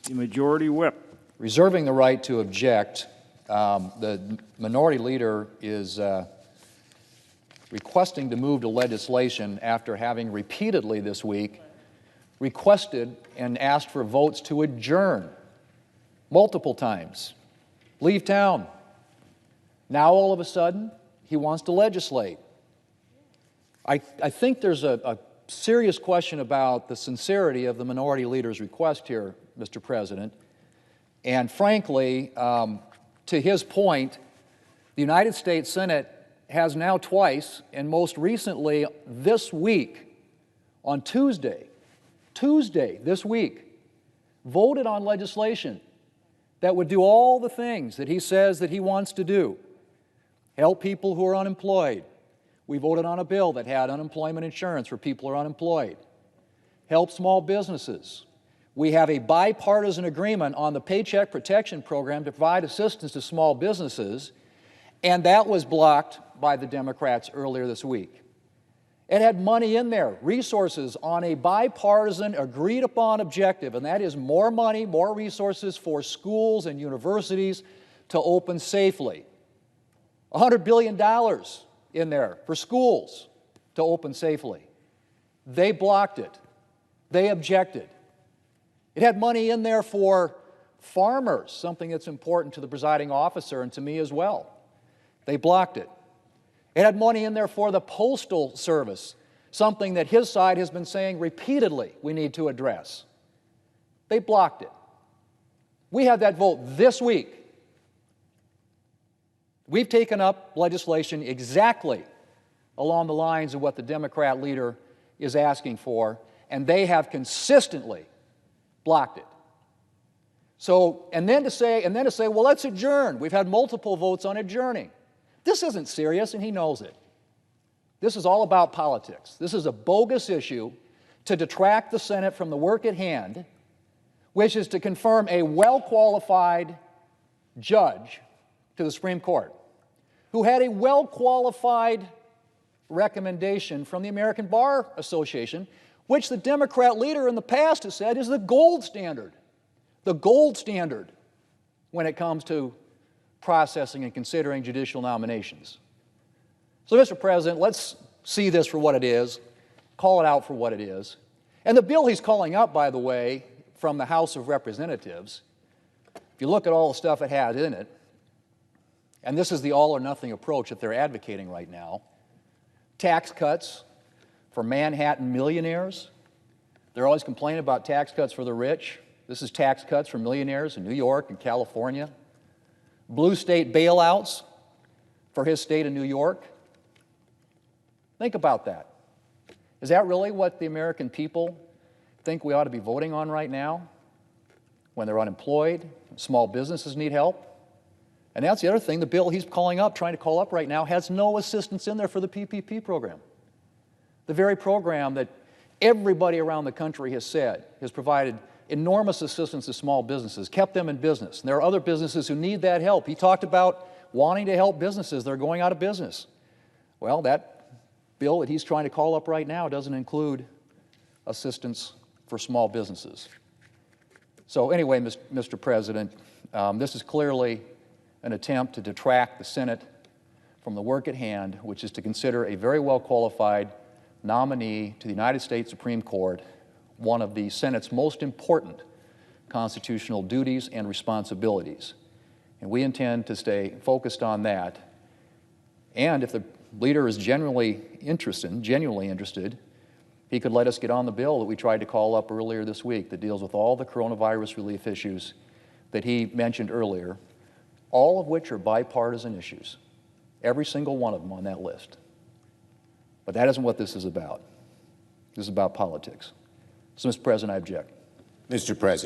The Majority Whip. Reserving the right to object, the Minority Leader is requesting to move to legislation after having repeatedly this week requested and asked for votes to adjourn multiple times, leave town. Now all of a sudden, he wants to legislate. I think there's a serious question about the sincerity of the Minority Leader's request here, Mr. President. And frankly, to his point, the United States Senate has now twice, and most recently this week, on Tuesday this week, voted on legislation that would do all the things that he says that he wants to do. Help people who are unemployed. We voted on a bill that had unemployment insurance for people who are unemployed. Help small businesses. We have a bipartisan agreement on the Paycheck Protection Program to provide assistance to small businesses, and that was blocked by the Democrats earlier this week. It had money in there, resources on a bipartisan, agreed-upon objective, and that is more money, more resources for schools and universities to open safely. $100 billion in there for schools to open safely. They blocked it. They objected. It had money in there for farmers, something that's important to the presiding officer and to me as well. They blocked it. It had money in there for the Postal Service, something that his side has been saying repeatedly we need to address. They blocked it. We had that vote this week. We've taken up legislation exactly along the lines of what the Democrat leader is asking for, and they have consistently blocked it. So, and then to say, well, let's adjourn. We've had multiple votes on adjourning. This isn't serious, and he knows it. This is all about politics. This is a bogus issue to detract the Senate from the work at hand, which is to confirm a well-qualified judge to the Supreme Court, who had a well-qualified recommendation from the American Bar Association, which the Democrat leader in the past has said is the gold standard when it comes to processing and considering judicial nominations. So, Mr. President, let's see this for what it is, call it out for what it is. And the bill he's calling up, by the way, from the House of Representatives, if you look at all the stuff it has in it, and this is the all-or-nothing approach that they're advocating right now, tax cuts for Manhattan millionaires. They're always complaining about tax cuts for the rich. This is tax cuts for millionaires in New York and California. Blue state bailouts for his state of New York. Think about that. Is that really what the American people think we ought to be voting on right now when they're unemployed, small businesses need help? And that's the other thing, the bill he's trying to call up right now, has no assistance in there for the PPP program. The very program that everybody around the country has said has provided enormous assistance to small businesses, kept them in business. And there are other businesses who need that help. He talked about wanting to help businesses that are going out of business. Well, that bill that he's trying to call up right now doesn't include assistance for small businesses. So anyway, Mr. President, this is clearly an attempt to detract the Senate from the work at hand, which is to consider a very well-qualified nominee to the United States Supreme Court, one of the Senate's most important constitutional duties and responsibilities. And we intend to stay focused on that. And if the leader is genuinely interested, he could let us get on the bill that we tried to call up earlier this week that deals with all the coronavirus relief issues that he mentioned earlier, all of which are bipartisan issues, every single one of them on that list. But that isn't what this is about. This is about politics. So, Mr. President, I object. Mr. President.